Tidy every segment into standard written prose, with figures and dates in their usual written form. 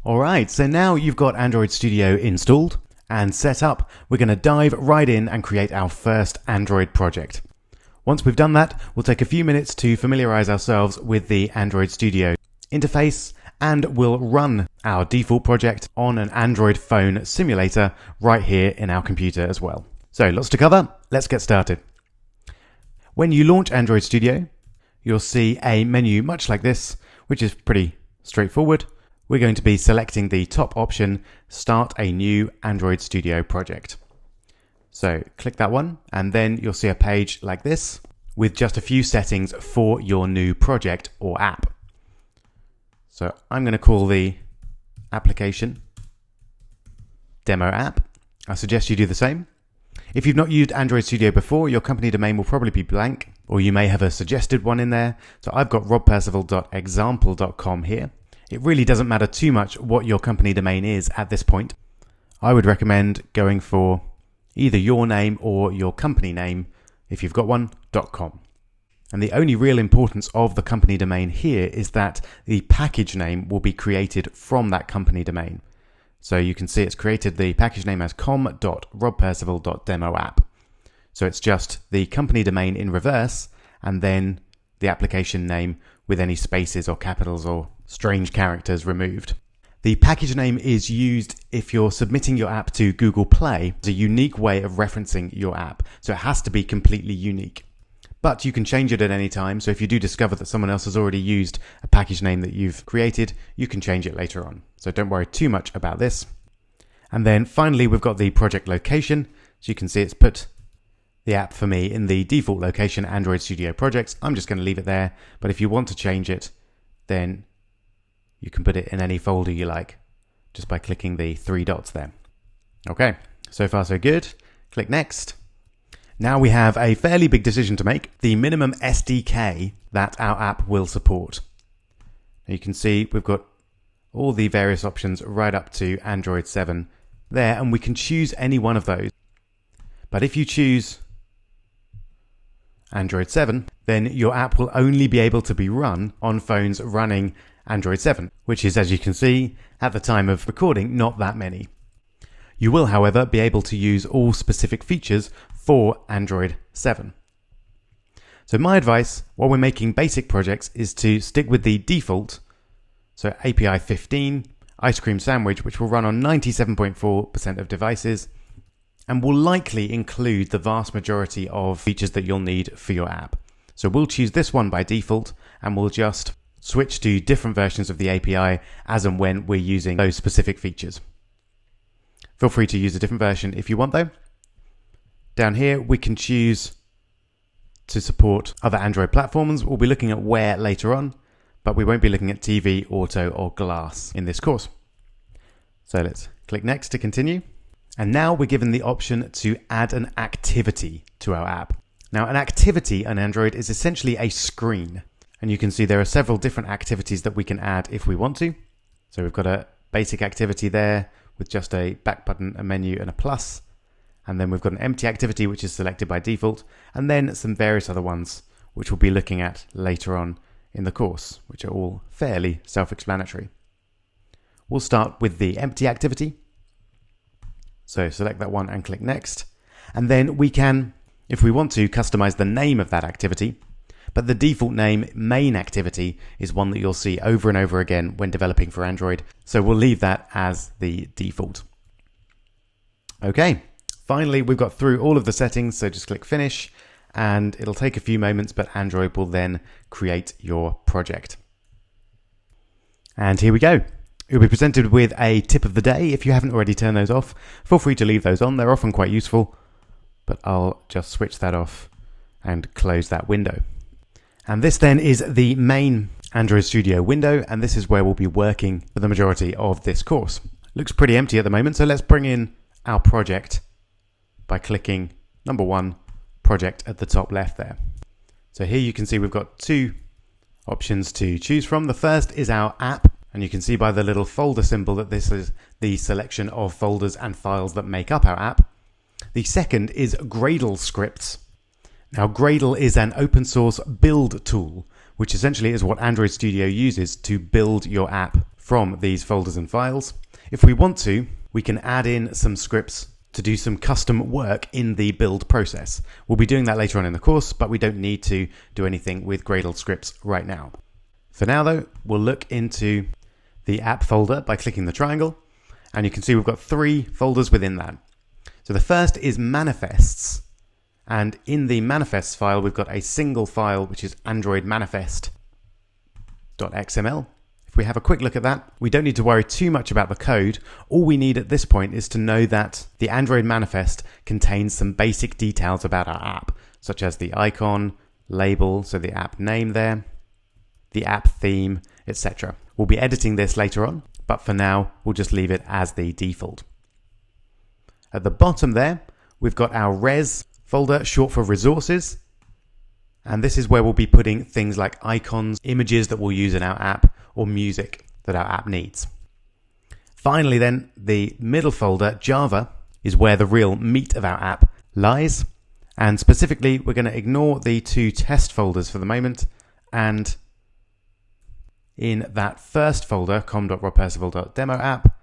Alright, so now you've got Android Studio installed and set up, we're going to dive right in and create our first Android project. Once we've done that, we'll take a few minutes to familiarize ourselves with the Android Studio interface, and we'll run our default project on an Android phone simulator right here in our computer as well. So lots to cover, let's get started. When you launch Android Studio, you'll see a menu much like this, which is pretty straightforward. We're going to be selecting the top option, Start a New Android Studio Project. So click that one, and then you'll see a page like this with just a few settings for your new project or app. So I'm going to call the application Demo App. I suggest you do the same. If you've not used Android Studio before, your company domain will probably be blank, or you may have a suggested one in there. So I've got robpercival.example.com here. It really doesn't matter too much what your company domain is at this point. I would recommend going for either your name or your company name, if you've got one, .com. And the only real importance of the company domain here is that the package name will be created from that company domain. So you can see it's created the package name as com.robpercival.demoapp. So it's just the company domain in reverse, and then the application name with any spaces or capitals or strange characters removed. The package name is used if you're submitting your app to Google Play. It's a unique way of referencing your app, so it has to be completely unique. But you can change it at any time, so if you do discover that someone else has already used a package name that you've created, you can change it later on. So don't worry too much about this. And then finally, we've got the project location. So you can see it's put the app for me in the default location, Android Studio Projects. I'm just going to leave it there, but if you want to change it, then you can put it in any folder you like just by clicking the three dots there. Okay, so far so good. Click Next. Now we have a fairly big decision to make, the minimum SDK that our app will support. Now you can see we've got all the various options right up to Android 7 there, and we can choose any one of those. But if you choose Android 7, then your app will only be able to be run on phones running Android 7, which is, as you can see, at the time of recording, not that many. You will, however, be able to use all specific features for Android 7. So my advice, while we're making basic projects, is to stick with the default, so API 15, Ice Cream Sandwich, which will run on 97.4% of devices, and will likely include the vast majority of features that you'll need for your app. So we'll choose this one by default, and we'll just switch to different versions of the API as and when we're using those specific features. Feel free to use a different version if you want though. Down here we can choose to support other Android platforms. We'll be looking at Wear later on, but we won't be looking at TV, Auto or Glass in this course. So let's click Next to continue. And now we're given the option to add an activity to our app. Now an activity on Android is essentially a screen. And you can see there are several different activities that we can add if we want to. So we've got a basic activity there with just a back button, a menu and a plus. And then we've got an empty activity, which is selected by default. And then some various other ones, which we'll be looking at later on in the course, which are all fairly self-explanatory. We'll start with the empty activity. So select that one and click Next. And then we can, if we want to, customize the name of that activity. But the default name, main activity, is one that you'll see over and over again when developing for Android. So we'll leave that as the default. Okay, finally, we've got through all of the settings. So just click Finish and it'll take a few moments, but Android will then create your project. And here we go. You'll be presented with a tip of the day. If you haven't already turned those off, feel free to leave those on. They're often quite useful, but I'll just switch that off and close that window. And this then is the main Android Studio window, and this is where we'll be working for the majority of this course. Looks pretty empty at the moment, so let's bring in our project by clicking number 1, project at the top left there. So here you can see we've got two options to choose from. The first is our app, and you can see by the little folder symbol that this is the selection of folders and files that make up our app. The second is Gradle scripts. Now, Gradle is an open source build tool, which essentially is what Android Studio uses to build your app from these folders and files. If we want to, we can add in some scripts to do some custom work in the build process. We'll be doing that later on in the course, but we don't need to do anything with Gradle scripts right now. For now though, we'll look into the app folder by clicking the triangle, and you can see we've got 3 folders within that. So the first is manifests, and in the manifests file we've got a single file which is Android manifest.xml. If we have a quick look at that, we don't need to worry too much about the code. All we need at this point is to know that the Android manifest contains some basic details about our app, such as the icon, label, so the app name there, the app theme, etc. We'll be editing this later on, but for now, we'll just leave it as the default. At the bottom there, we've got our res folder, short for resources. And this is where we'll be putting things like icons, images that we'll use in our app, or music that our app needs. Finally then, the middle folder, Java, is where the real meat of our app lies. And specifically, we're going to ignore the 2 test folders for the moment. And in that first folder, com.rodpercival.demo app,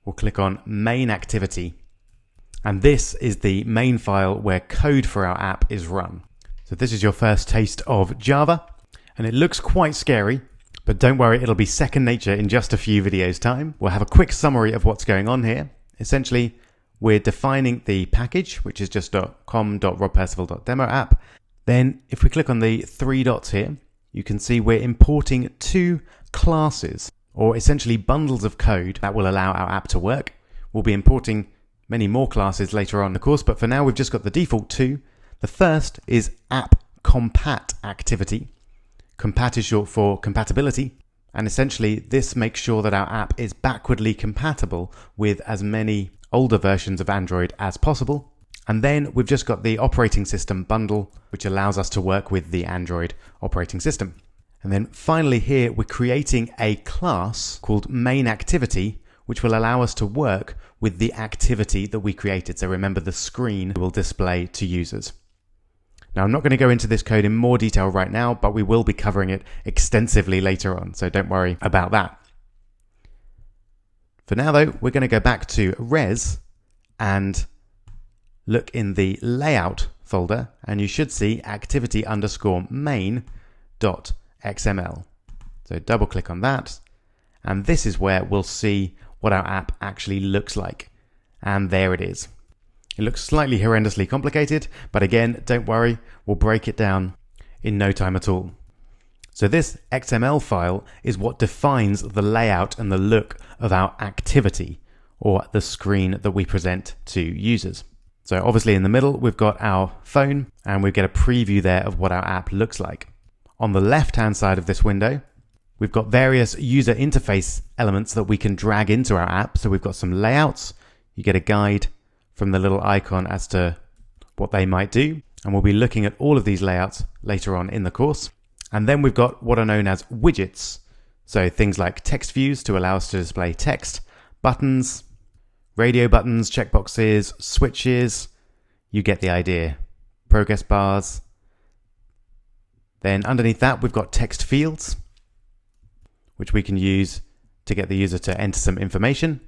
we'll click on main activity. And this is the main file where code for our app is run. So this is your first taste of Java, and it looks quite scary, but don't worry, it'll be second nature in just a few videos time. We'll have a quick summary of what's going on here. Essentially, we're defining the package, which is just com.rodpercival.demo app. Then if we click on the 3 dots here, you can see we're importing 2 classes, or essentially bundles of code that will allow our app to work. We'll be importing many more classes later on in the course, but for now we've just got the default 2. The first is app compat activity. Compat is short for compatibility, and essentially this makes sure that our app is backwardly compatible with as many older versions of Android as possible. And then we've just got the operating system bundle, which allows us to work with the Android operating system. And then finally here, we're creating a class called main activity, which will allow us to work with the activity that we created. So remember, the screen will display to users. Now, I'm not going to go into this code in more detail right now, but we will be covering it extensively later on, so don't worry about that. For now, though, we're going to go back to res and look in the layout folder, and you should see activity_main.xml. So double click on that, and this is where we'll see what our app actually looks like. And there it is. It looks slightly horrendously complicated, but again, don't worry, we'll break it down in no time at all. So this XML file is what defines the layout and the look of our activity, or the screen that we present to users. So obviously in the middle, we've got our phone, and we get a preview there of what our app looks like. On the left-hand side of this window, we've got various user interface elements that we can drag into our app. So we've got some layouts. You get a guide from the little icon as to what they might do. And we'll be looking at all of these layouts later on in the course. And then we've got what are known as widgets. So things like text views to allow us to display text, buttons, radio buttons, checkboxes, switches. You get the idea. Progress bars. Then underneath that, we've got text fields, which we can use to get the user to enter some information.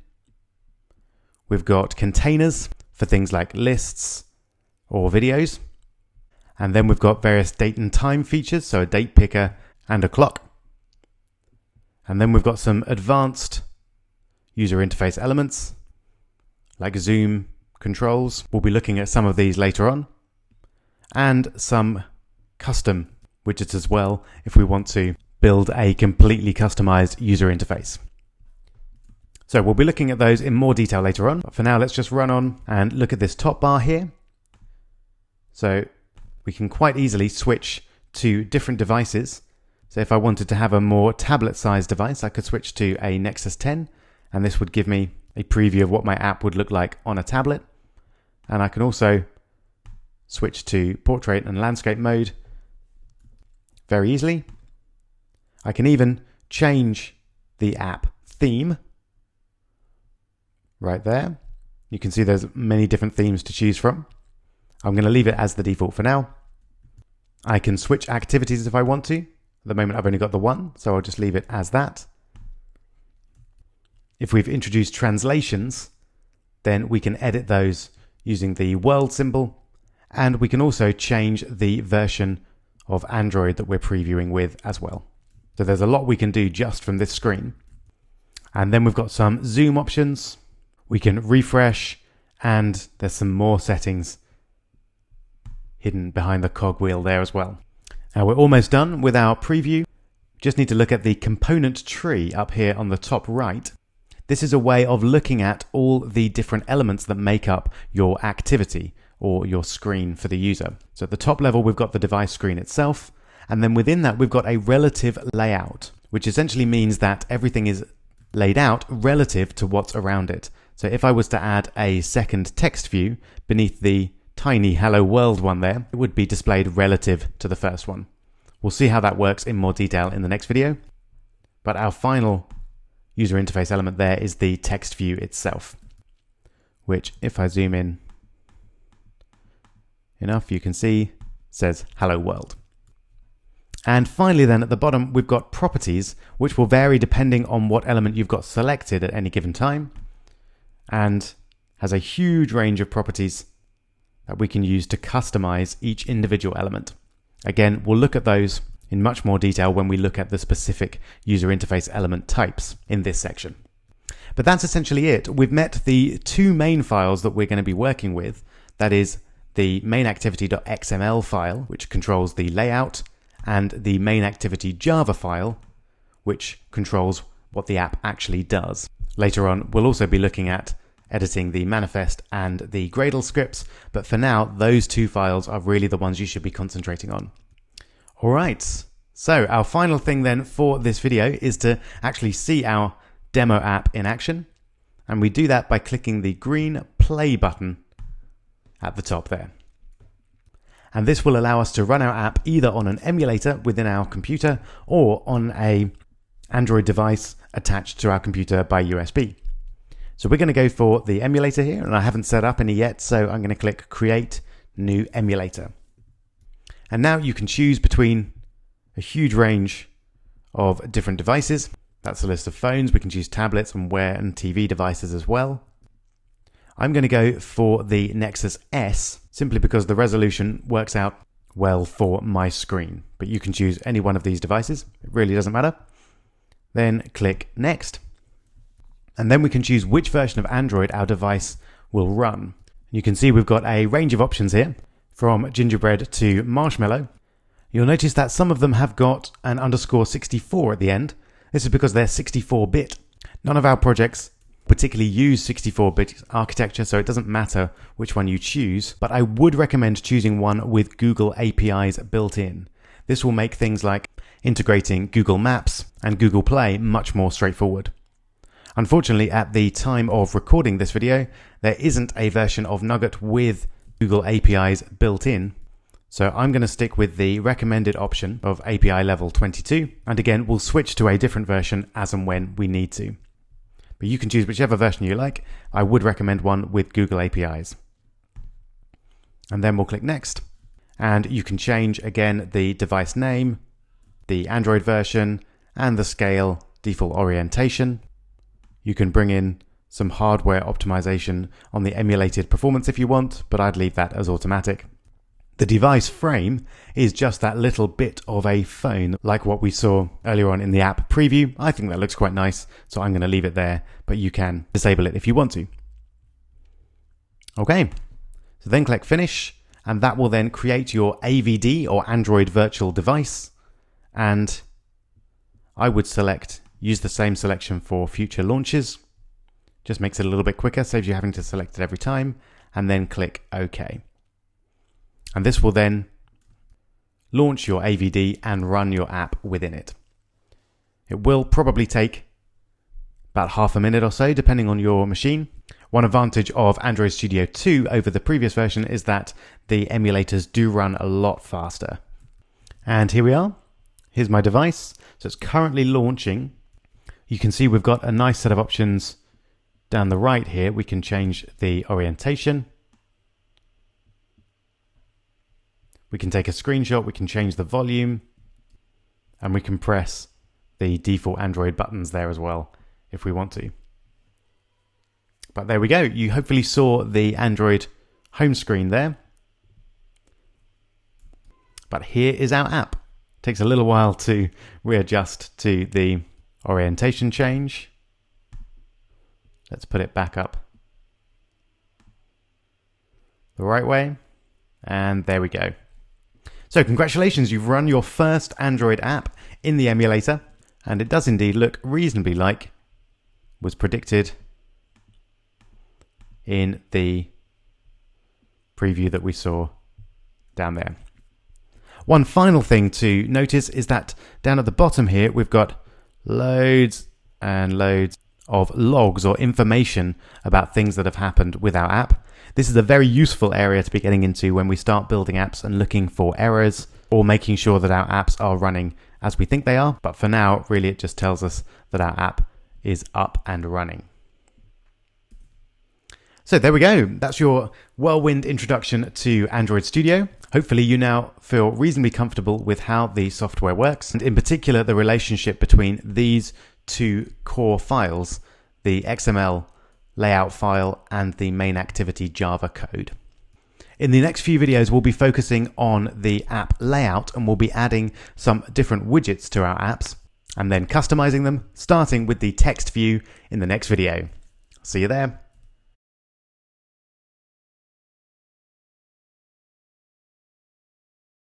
We've got containers for things like lists or videos. And then we've got various date and time features, so a date picker and a clock. And then we've got some advanced user interface elements like zoom controls. We'll be looking at some of these later on. And some custom widgets as well if we want to build a completely customized user interface. So we'll be looking at those in more detail later on. But for now, let's just run on and look at this top bar here. So we can quite easily switch to different devices. So if I wanted to have a more tablet-sized device, I could switch to a Nexus 10, and this would give me a preview of what my app would look like on a tablet. And I can also switch to portrait and landscape mode very easily. I can even change the app theme right there. You can see there's many different themes to choose from. I'm going to leave it as the default for now. I can switch activities if I want to. At the moment I've only got the one, so I'll just leave it as that. If we've introduced translations, then we can edit those using the world symbol, and we can also change the version of Android that we're previewing with as well. So there's a lot we can do just from this screen. And then we've got some zoom options. We can refresh, and there's some more settings hidden behind the cogwheel there as well. Now we're almost done with our preview. Just need to look at the component tree up here on the top right. This is a way of looking at all the different elements that make up your activity or your screen for the user. So at the top level, we've got the device screen itself. And then within that, we've got a relative layout, which essentially means that everything is laid out relative to what's around it. So if I was to add a second text view beneath the tiny Hello World one there, it would be displayed relative to the first one. We'll see how that works in more detail in the next video. But our final user interface element there is the text view itself, which if I zoom in enough, you can see says Hello World. And finally then at the bottom, we've got properties, which will vary depending on what element you've got selected at any given time, and has a huge range of properties that we can use to customize each individual element. Again, we'll look at those in much more detail when we look at the specific user interface element types in this section. But that's essentially it. We've met the two main files that we're going to be working with. That is the mainActivity.xml file, which controls the layout, and the mainActivity Java file, which controls what the app actually does. Later on, we'll also be looking at editing the manifest and the Gradle scripts, but for now, those two files are really the ones you should be concentrating on. All right, so our final thing then for this video is to actually see our demo app in action, and we do that by clicking the green play button at the top there. And this will allow us to run our app either on an emulator within our computer or on an Android device attached to our computer by USB. So we're going to go for the emulator here, and I haven't set up any yet, so I'm going to click Create New Emulator. And now you can choose between a huge range of different devices. That's a list of phones. We can choose tablets and Wear and TV devices as well. I'm going to go for the Nexus S, simply because the resolution works out well for my screen. But you can choose any one of these devices. It really doesn't matter. Then click Next. And then we can choose which version of Android our device will run. You can see we've got a range of options here, from Gingerbread to Marshmallow. You'll notice that some of them have got an _64 at the end. This is because they're 64-bit. None of our projects particularly use 64-bit architecture, so it doesn't matter which one you choose, but I would recommend choosing one with Google APIs built in. This will make things like integrating Google Maps and Google Play much more straightforward. Unfortunately, at the time of recording this video, there isn't a version of Nougat with Google APIs built in, so I'm going to stick with the recommended option of API level 22, and again, we'll switch to a different version as and when we need to. But you can choose whichever version you like. I would recommend one with Google APIs. And then we'll click Next, and you can change again the device name, the Android version, and the scale default orientation. You can bring in some hardware optimization on the emulated performance if you want, but I'd leave that as automatic. The device frame is just that little bit of a phone, like what we saw earlier on in the app preview. I think that looks quite nice, so I'm going to leave it there, but you can disable it if you want to. Okay, so then click Finish, and that will then create your AVD or Android Virtual Device, and I would use the same selection for future launches. Just makes it a little bit quicker, saves you having to select it every time, and then click OK. And this will then launch your AVD and run your app within it. It will probably take about half a minute or so, depending on your machine. One advantage of Android Studio 2 over the previous version is that the emulators do run a lot faster. And here we are. Here's my device. So it's currently launching. You can see we've got a nice set of options down the right here. We can change the orientation. We can take a screenshot, we can change the volume, and we can press the default Android buttons there as well if we want to. But there we go. You hopefully saw the Android home screen there. But here is our app. Takes a little while to readjust to the orientation change. Let's put it back up the right way. And there we go. So congratulations, you've run your first Android app in the emulator. And it does indeed look reasonably like was predicted in the preview that we saw down there. One final thing to notice is that down at the bottom here, we've got loads and loads of logs or information about things that have happened with our app. This is a very useful area to be getting into when we start building apps and looking for errors or making sure that our apps are running as we think they are. But for now, really, it just tells us that our app is up and running. So there we go. That's your whirlwind introduction to Android Studio. Hopefully you now feel reasonably comfortable with how the software works, and in particular the relationship between these two core files, the XML layout file and the main activity Java code. In the next few videos, we'll be focusing on the app layout, and we'll be adding some different widgets to our apps and then customizing them, starting with the text view in the next video. See you there.